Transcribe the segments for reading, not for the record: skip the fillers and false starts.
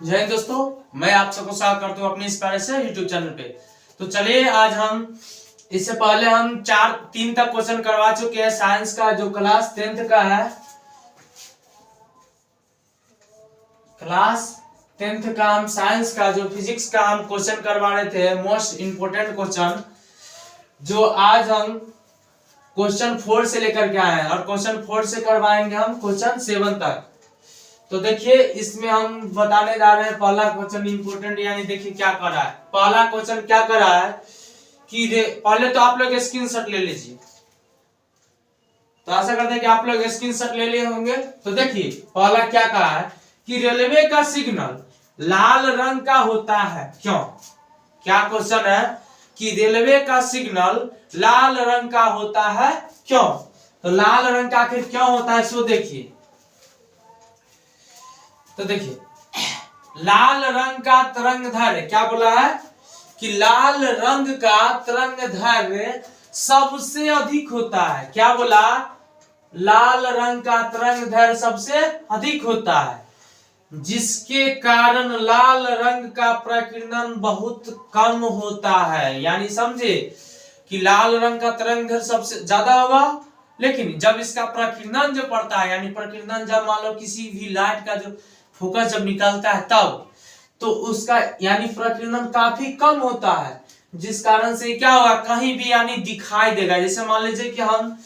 जय हिंद दोस्तों, मैं आप सबको स्वागत करता हूँ अपने इस प्यारे से यूट्यूब चैनल पे। तो चलिए आज हम इससे पहले हम 3 तक क्वेश्चन करवा चुके हैं साइंस का, जो क्लास 10th का है। क्लास 10th का हम साइंस का जो फिजिक्स का हम क्वेश्चन करवा रहे थे, मोस्ट इंपोर्टेंट क्वेश्चन, जो आज हम क्वेश्चन 4 से लेकर के आए हैं और क्वेश्चन 4 से करवाएंगे हम क्वेश्चन 7 तक। तो देखिए इसमें हम बताने जा रहे हैं पहला क्वेश्चन इंपोर्टेंट, यानी देखिए क्या कर रहा है। पहला क्वेश्चन क्या कर रहा है कि पहले तो आप लोग स्क्रीनशॉट ले लीजिए। तो आशा करते हैं कि आप लोग स्क्रीनशॉट ले लिए होंगे। तो देखिए पहला क्या कहा है कि रेलवे का सिग्नल लाल रंग का होता है, क्यों? क्या क्वेश्चन है कि रेलवे का सिग्नल लाल रंग का होता है, क्यों? तो लाल रंग का आखिर क्यों होता है सो देखिए। तो देखिए लाल रंग का तरंगदैर्घ्य, क्या बोला है कि लाल रंग का तरंगदैर्घ्य सबसे अधिक होता है। क्या बोला? लाल रंग का तरंगदैर्घ्य सबसे अधिक होता है, जिसके कारण लाल रंग का प्रकीर्णन बहुत कम होता है। यानी समझे कि लाल रंग का तरंगदैर्घ्य सबसे ज्यादा होगा, लेकिन जब इसका प्रकीर्णन जो पड़ता है, यानी प्रकीर्णन जब मान लो किसी भी लाइट का जो फोकस जब निकलता है तब, तो उसका यानी प्रकीर्णन काफी कम होता है, जिस कारण से क्या होगा, कहीं भी यानी दिखाई देगा। जैसे मान लीजिए कि हम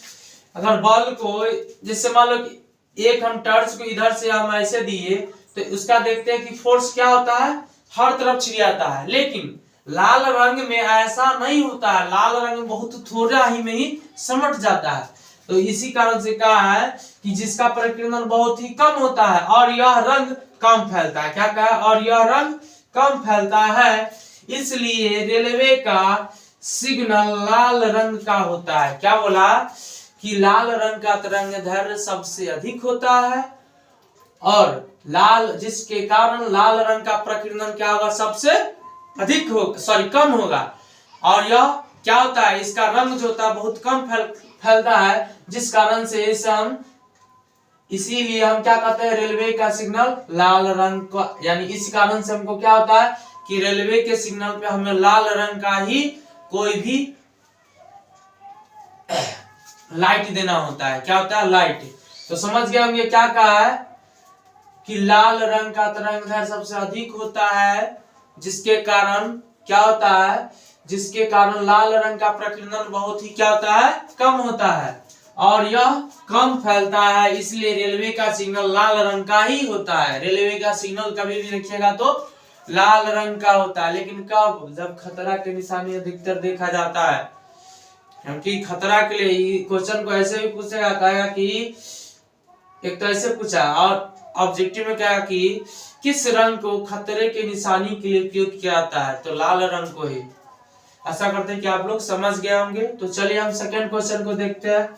अगर बल्ब को, जैसे मान लो कि एक हम टॉर्च को इधर से हम ऐसे दिए, तो उसका देखते हैं कि फोर्स क्या होता है, हर तरफ छिड़ियाता है। लेकिन लाल रंग में ऐसा नहीं होता है, लाल रंग में बहुत थोड़ा ही में ही समट जाता है। तो इसी कारण से कहा है कि जिसका प्रकीर्णन बहुत ही कम होता है और यह रंग कम फैलता है। क्या कहा? और यह रंग कम फैलता है, इसलिए रेलवे का सिग्नल लाल रंग का होता है। क्या बोला कि लाल रंग का तरंगदैर्घ्य सबसे अधिक होता है और जिसके कारण लाल रंग का प्रकीर्णन क्या होगा, सबसे अधिक कम होगा। और यह क्या होता है, इसका रंग जो होता है बहुत कम फैलता है, जिस कारण से इसे हम, इसीलिए हम क्या कहते हैं, रेलवे का सिग्नल लाल रंग का, यानी इस कारण से हमको क्या होता है कि रेलवे के सिग्नल पे हमें लाल रंग का ही कोई भी लाइट देना होता है। क्या होता है? लाइट। तो समझ गए हम ये क्या कहा है कि लाल रंग का तरंगदैर्घ्य सबसे अधिक होता है, जिसके कारण क्या होता है, जिसके कारण लाल रंग का प्रकीर्णन बहुत ही क्या होता है, कम होता है और यह कम फैलता है, इसलिए रेलवे का सिग्नल लाल रंग का ही होता है। रेलवे का सिग्नल कभी भी रखिएगा तो लाल रंग का होता है, लेकिन कब? जब खतरा के निशानी अधिकतर देखा जाता है। क्योंकि खतरा के लिए क्वेश्चन को ऐसे भी पूछेगा, कहेगा कि एक तो ऐसे पूछा और ऑब्जेक्टिव में क्या कि किस रंग को खतरे के निशानी के लिए उपयोग किया जाता है, तो लाल रंग को ही। आशा करते हैं कि आप लोग समझ गए होंगे। तो चलिए हम सेकंड क्वेश्चन को देखते हैं।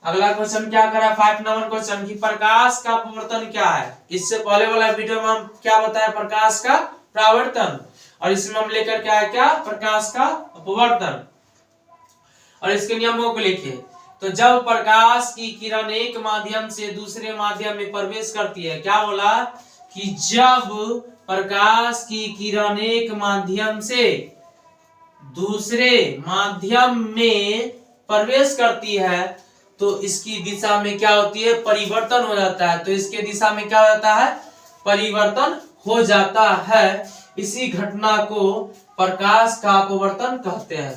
अगला क्वेश्चन क्या करा, 5 नंबर क्वेश्चन की प्रकाश का अपवर्तन क्या है। इससे पहले वाला वीडियो में हम क्या बताया, प्रकाश का परावर्तन, और इसमें हम लेकर के आए क्या, प्रकाश का अपवर्तन। और इसके नियमों को लिखिए। तो जब प्रकाश की किरण एक माध्यम से दूसरे माध्यम में प्रवेश करती है, क्या बोला कि जब प्रकाश की किरण एक माध्यम से दूसरे माध्यम में प्रवेश करती है, तो इसकी दिशा में क्या होती है, परिवर्तन हो जाता है। तो इसके दिशा में क्या हो जाता है, परिवर्तन हो जाता है। इसी घटना को प्रकाश का अपवर्तन कहते हैं।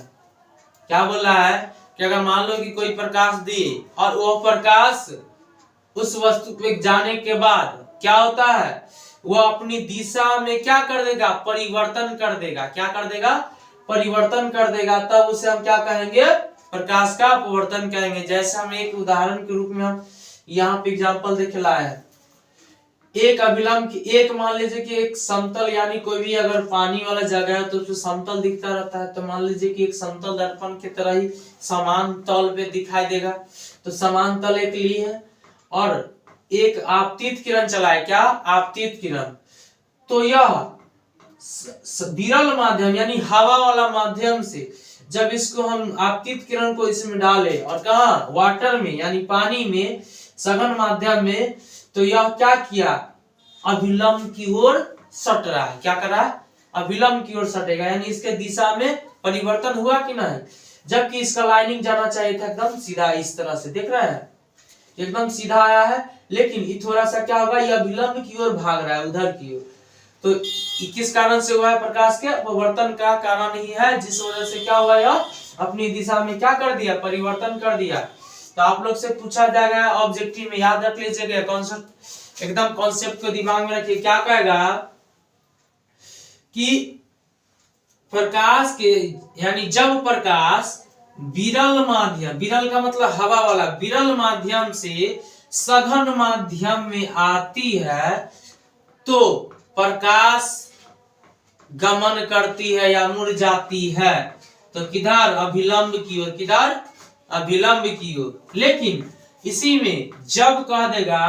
क्या बोला है कि अगर मान लो कि कोई प्रकाश दिए और वो प्रकाश उस वस्तु पे जाने के बाद क्या होता है, वो अपनी दिशा में क्या कर देगा, परिवर्तन कर देगा। क्या कर देगा? परिवर्तन कर देगा। तब उसे हम क्या कहेंगे, प्रकाश का अपवर्तन कहेंगे। जैसे हम एक उदाहरण के रूप में हम यहाँ पे एग्जांपल देख लाए हैं। एक अभिलंब की, एक मान लीजिए कि एक समतल, यानी कोई भी अगर पानी वाला जगह है तो उसमें समतल दिखता रहता है। तो मान लीजिए कि एक समतल दर्पण की तरह ही समान तल पे दिखाई देगा। तो समान तल एक ली है और एक आपतित किरण चलाए। क्या? आपतित किरण। तो यह विरल माध्यम यानी हवा वाला माध्यम से जब इसको हम आपतित किरण को इसमें डाले और कहा वाटर में यानी पानी में, सघन माध्यम में, तो यह क्या किया, अभिलंब की ओर सट रहा है, क्या कर रहा है, अभिलंब की ओर सटेगा, यानी इसके दिशा में परिवर्तन हुआ कि नहीं, जबकि इसका लाइनिंग जाना चाहिए था एकदम सीधा इस तरह से, देख रहे हैं एकदम सीधा आया है, लेकिन ये थोड़ा सा क्या होगा, ये अभिलंब की ओर भाग रहा है, उधर की ओर। तो किस कारण से हुआ है, प्रकाश के अपवर्तन का कारण ही है, जिस वजह से क्या हुआ, यह अपनी दिशा में क्या कर दिया, परिवर्तन कर दिया। तो आप लोग से पूछा जाएगा ऑब्जेक्टिव में, याद रख लीजिएगा कॉन्सेप्ट, एकदम कॉन्सेप्ट को दिमाग में रखिए, क्या कहेगा कि प्रकाश के, यानी जब प्रकाश विरल माध्यम, विरल का मतलब हवा वाला, विरल माध्यम से सघन माध्यम में आती है तो प्रकाश गमन करती है या मुड़ जाती है, तो किधर, अभिलंब की ओर, किधर, अभिलंब की ओर। लेकिन इसी में जब कह देगा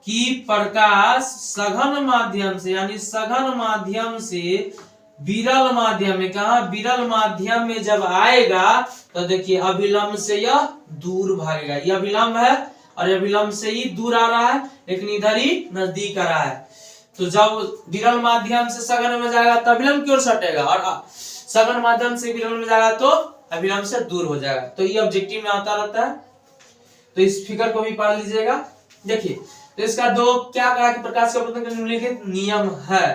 कि प्रकाश सघन माध्यम से, यानी सघन माध्यम से विरल माध्यम में, कहा विरल माध्यम में जब आएगा तो देखिए अभिलंब से यह दूर भागेगा, यह अभिलंब है और अभिलंब से ही दूर आ रहा है, लेकिन इधर ही नजदीक आ रहा है। तो जब विरल माध्यम से सघन में जाएगा तो अभिलंब की ओर सटेगा, और सघन माध्यम से विरल में जाएगा तो अभिलंब से दूर हो जाएगा। तो ये ऑब्जेक्टिव में आता रहता है, तो इस फिगर को भी पढ़ लीजिएगा। देखिए तो इसका दो क्या कहा कि प्रकाश का अपवर्तन का निम्नलिखित नियम है,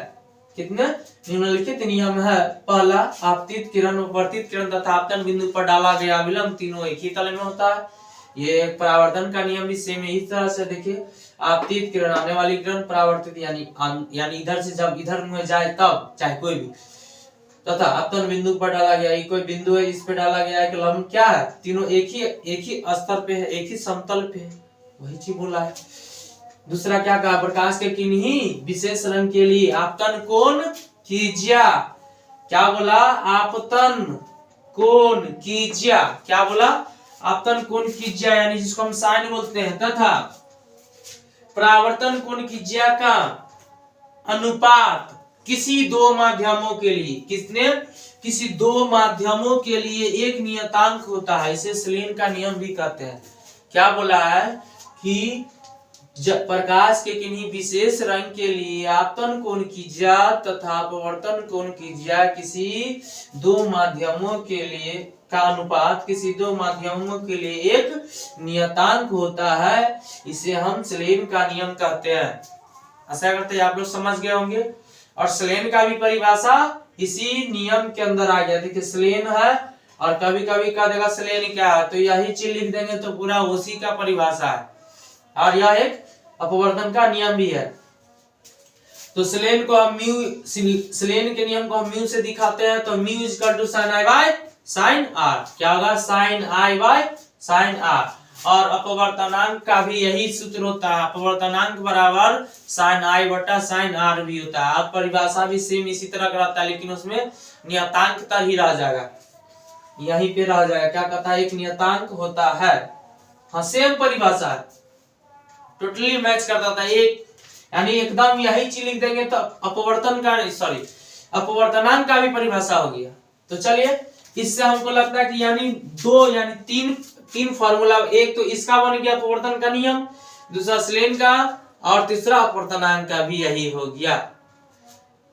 कितने निम्नलिखित नियम है। पहला, आपतित किरण, अपवर्तित किरण तथा आपतन बिंदु पर डाला गया अभिलंब तीनों एक ही तल में होता है। ये परावर्तन का नियम भी सेम इस तरह से, देखिए आपतित किरण, आने वाली किरण, परावर्तित यानी इधर से जब इधर में जाए तब, चाहे कोई भी, तथा आपतन बिंदु पर डाला गया, ये कोई बिंदु है इस पे डाला गया है, लंब क्या है, तीनों एक ही स्तर पे है, एक ही समतल पे है, वही चीज बोला है। दूसरा क्या कहा, प्रकाश के किन्हीं विशेष रंग के लिए आपतन कोण कीजिया, क्या बोला, आपतन कोण कीजिया, क्या बोला, आपतन कोण कीजिया, यानी जिसको हम साइन बोलते हैं, तथा परावर्तन कोण कीजिया का अनुपात किसी दो माध्यमों के लिए, किसने, किसी दो माध्यमों के लिए एक नियतांक होता है, इसे स्लेन का नियम भी कहते हैं। क्या बोला है कि प्रकाश के किन्हीं विशेष रंग के लिए आपतन कोण कीजिया तथा अपवर्तन कोण कीजिया किसी दो माध्यमों के लिए का अनुपात किसी दो माध्यमों के लिए एक नियतांक होता है, इसे हम स्लेन का नियम कहते हैं। ऐसा करते आप लोग समझ गए होंगे। और स्लेन का भी परिभाषा इसी नियम के अंदर आ गया। देखिए स्लेन है और कभी कभी कह देगा स्लेन क्या है, तो यही चीज लिख देंगे तो पूरा उसी का परिभाषा है, और यह एक अपवर्तन का नियम भी है। तो स्लेन को हम स्लेन के नियम को हम म्यू से दिखाते हैं, तो mu is equal to sine i by sine r, क्या होगा, sine i by sine r. और अपवर्तनांक का भी यही सूत्र होता है, अपवर्तनांक बराबर साइन आई बटा साइन आर भी होता है। अब परिभाषा भी सेम इसी तरह का रहता है, लेकिन उसमें नियतांक तर ही रह जाएगा, यहीं पे रह जाएगा। क्या कहता है, एक नियतांक होता है, हाँ सेम परिभाषा है, टोटली मैच करता था एक, यानी एकदम यही चीज लिख देंगे तो अपवर्तन का अपवर्तनांक का भी परिभाषा हो गया। तो चलिए इससे हमको लगता है कि यानी तीन फॉर्मूला, एक तो इसका बन गया अपवर्तन का नियम, दूसरा स्लेन का, और तीसरा अपवर्तनांक का भी यही हो गया।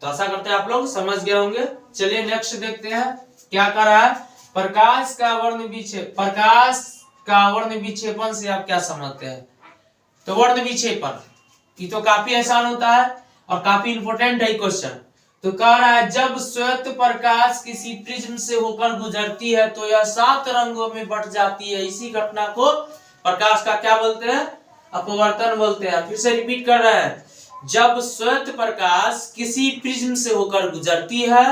तो ऐसा करते हैं आप लोग समझ गए होंगे। चलिए नेक्स्ट देखते हैं क्या कर रहा है। प्रकाश का वर्ण विक्षेपण से आप क्या समझते हैं। तो वर्ण विक्षेपण ये तो काफी आसान होता है और काफी इंपोर्टेंट है क्वेश्चन। तो कह रहा है जब श्वेत प्रकाश किसी प्रिज्म से होकर गुजरती है तो यह 7 रंगों में बट जाती है। इसी घटना को प्रकाश का क्या बोलते हैं, अपवर्तन बोलते हैं। फिर से रिपीट कर रहे हैं, जब श्वेत प्रकाश किसी प्रिज्म से होकर गुजरती है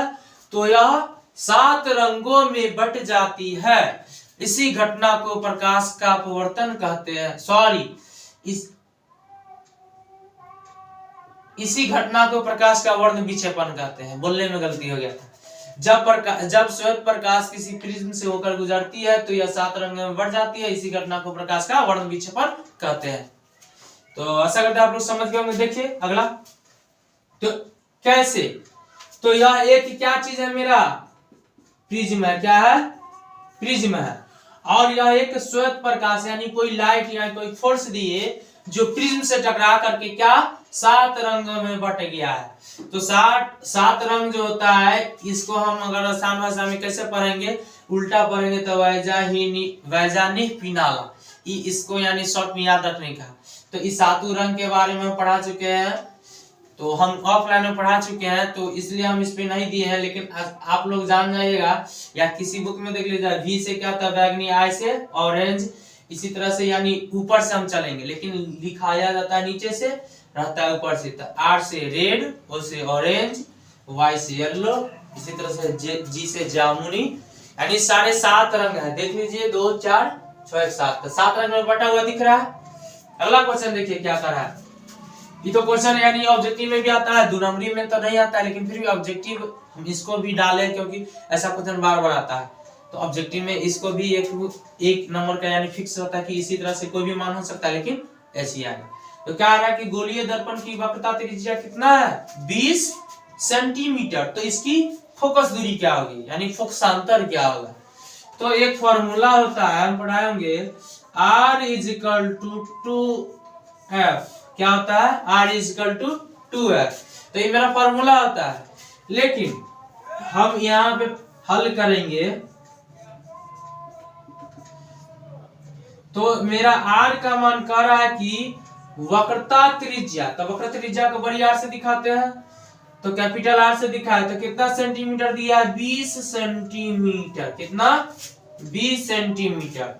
तो यह 7 रंगों में बट जाती है। इसी घटना को प्रकाश का अपवर्तन कहते हैं। इसी घटना को प्रकाश का वर्ण विक्षेपण कहते हैं, बोलने में गलती हो गया था। जब श्वेत प्रकाश किसी प्रिज्म से होकर गुजरती है तो यह 7 रंगों में बढ़ जाती है। इसी घटना को प्रकाश का वर्ण विक्षेपण कहते हैं। तो ऐसा करते आप लोग समझ गए होंगे। देखिए अगला, तो कैसे, तो यह एक क्या चीज है, मेरा प्रिज्म है, क्या है, प्रिज्म है, और यह एक श्वेत प्रकाश यानी कोई लाइट या कोई फोर्स दिए जो प्रिज्म से टकरा करके क्या 7 रंगों में बट गया है। तो 7 रंग जो होता है इसको हम अगर आसान भाषा में कैसे पढ़ेंगे, उल्टा पढ़ेंगे तो वैजानिक पिनाला, इसको यानी शॉर्ट में याद रखने का। तो इस 7 रंग के बारे में पढ़ा चुके हैं, तो हम ऑफलाइन में पढ़ा चुके हैं, तो इसलिए हम इस पे नहीं दिए हैं, लेकिन आप लोग जान जाइएगा या किसी बुक में देख लीजिए। वी से क्या था, बैगनी, आई से ऑरेंज, इसी तरह से यानी ऊपर से हम चलेंगे, लेकिन लिखाया जाता है नीचे से, रहता है ऊपर से। तो आर से रेड, ओ से ऑरेंज, वाई से येलो, इसी तरह से जी से जामुनी, यानी सारे 7 रंग है। देख लीजिए 2 4 6 7, 7 रंग में बटा हुआ दिख रहा है। अगला क्वेश्चन देखिए क्या कर रहा है। ये तो क्वेश्चन यानी ऑब्जेक्टिव में भी आता है, 2 नंबरी में तो नहीं आता है, लेकिन फिर भी ऑब्जेक्टिव हम इसको भी डाले क्योंकि ऐसा क्वेश्चन बार बार आता है। तो ऑब्जेक्टिव में इसको भी एक नंबर का यानी फिक्स होता है कि इसी तरह से कोई भी मान हो सकता है, लेकिन ऐसी आएगा। तो क्या आ रहा है कि गोलीय दर्पण की वक्रता त्रिज्या कितना है, 20 सेंटीमीटर। तो इसकी फोकस दूरी क्या होगी, यानी फोकसांतर क्या होगा। तो एक फॉर्मूला होता है, हम पढ़ाएंगे, R = 2F। क्या होता है, R = 2F। तो ये मेरा फॉर्मूला होता है, लेकिन हम यहाँ पे हल करेंगे तो मेरा R का मान कह रहा है कि वक्रता त्रिज्या, तो वक्रता त्रिज्या को बड़ी R से दिखाते हैं, तो कैपिटल R से दिखाए तो कितना सेंटीमीटर दिया है, 20 सेंटीमीटर। कितना, 20 सेंटीमीटर।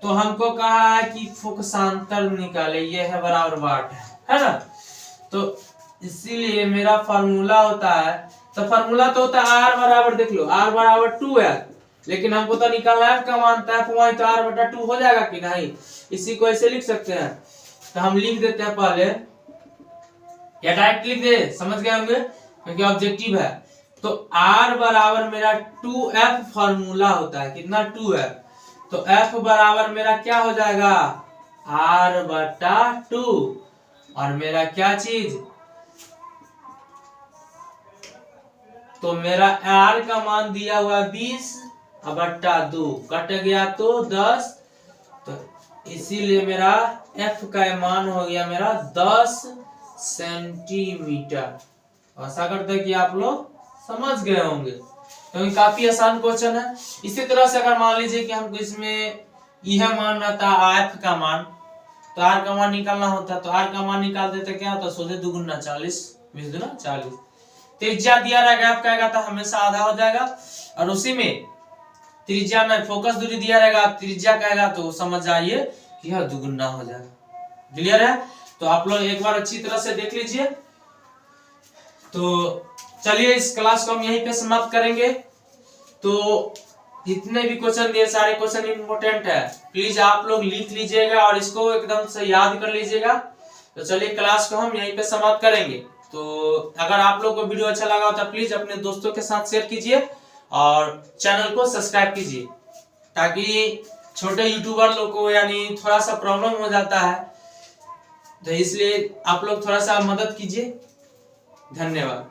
तो हमको कहा है कि फोकसांतर निकाले, ये है बराबर वाट है ना। तो इसीलिए मेरा फार्मूला होता है, तो फार्मूला तो होता है R बराबर, देख लो R बराबर 2F, लेकिन हमको तो निकालना है का मानता है पॉइंट, तो R/2 हो जाएगा कि नहीं। इसी को ऐसे लिख सकते हैं, तो हम लिख देते हैं पहले, या डायरेक्ट लिख दे, समझ गए होंगे क्योंकि ऑब्जेक्टिव है। तो R बराबर मेरा 2F फार्मूला होता है, कितना, 2F। तो F बराबर मेरा क्या हो जाएगा, R/2, और मेरा क्या चीज, तो मेरा R का मान दिया हुआ 20/2, कट गया तो 10, तो इसीलिए मेरा F का मान हो गया मेरा 10 सेंटीमीटर। आशा करते हैं कि आप लोग समझ गए होंगे, क्योंकि काफी आसान क्वेश्चन है। इसी तरह से अगर मान लीजिए कि हमको इसमें यह मान रहता है F का मान, तो R का मान निकालना होता है, तो R का मान निकाल देते क्या होता है, 16 × 2 = 40, 20 × 40। त्रिज्या दिया रहेगा F का, तो हमेशा आधा हो जाएगा, और उसी में त्रिज्या में फोकस दूरी दिया रहेगा, त्रिज्या कहेगा तो समझ जाइए कि यह 2 गुना हो जाएगा। क्लियर है। तो आप लोग एक बार अच्छी तरह से देख लीजिए। तो चलिए इस क्लास को हम यहीं पे समाप्त करेंगे। तो जितने भी क्वेश्चन दिए सारे क्वेश्चन इंपॉर्टेंट है, प्लीज आप लोग लिख लीजिएगा और इसको एकदम से याद कर लीजिएगा। तो चलिए क्लास को हम यहीं पे समाप्त करेंगे। तो अगर आप लोग को वीडियो अच्छा लगा हो तो प्लीज अपने दोस्तों के साथ शेयर कीजिए और चैनल को सब्सक्राइब कीजिए, ताकि छोटे यूट्यूबर लोग को यानी थोड़ा सा प्रॉब्लम हो जाता है, तो इसलिए आप लोग थोड़ा सा मदद कीजिए। धन्यवाद।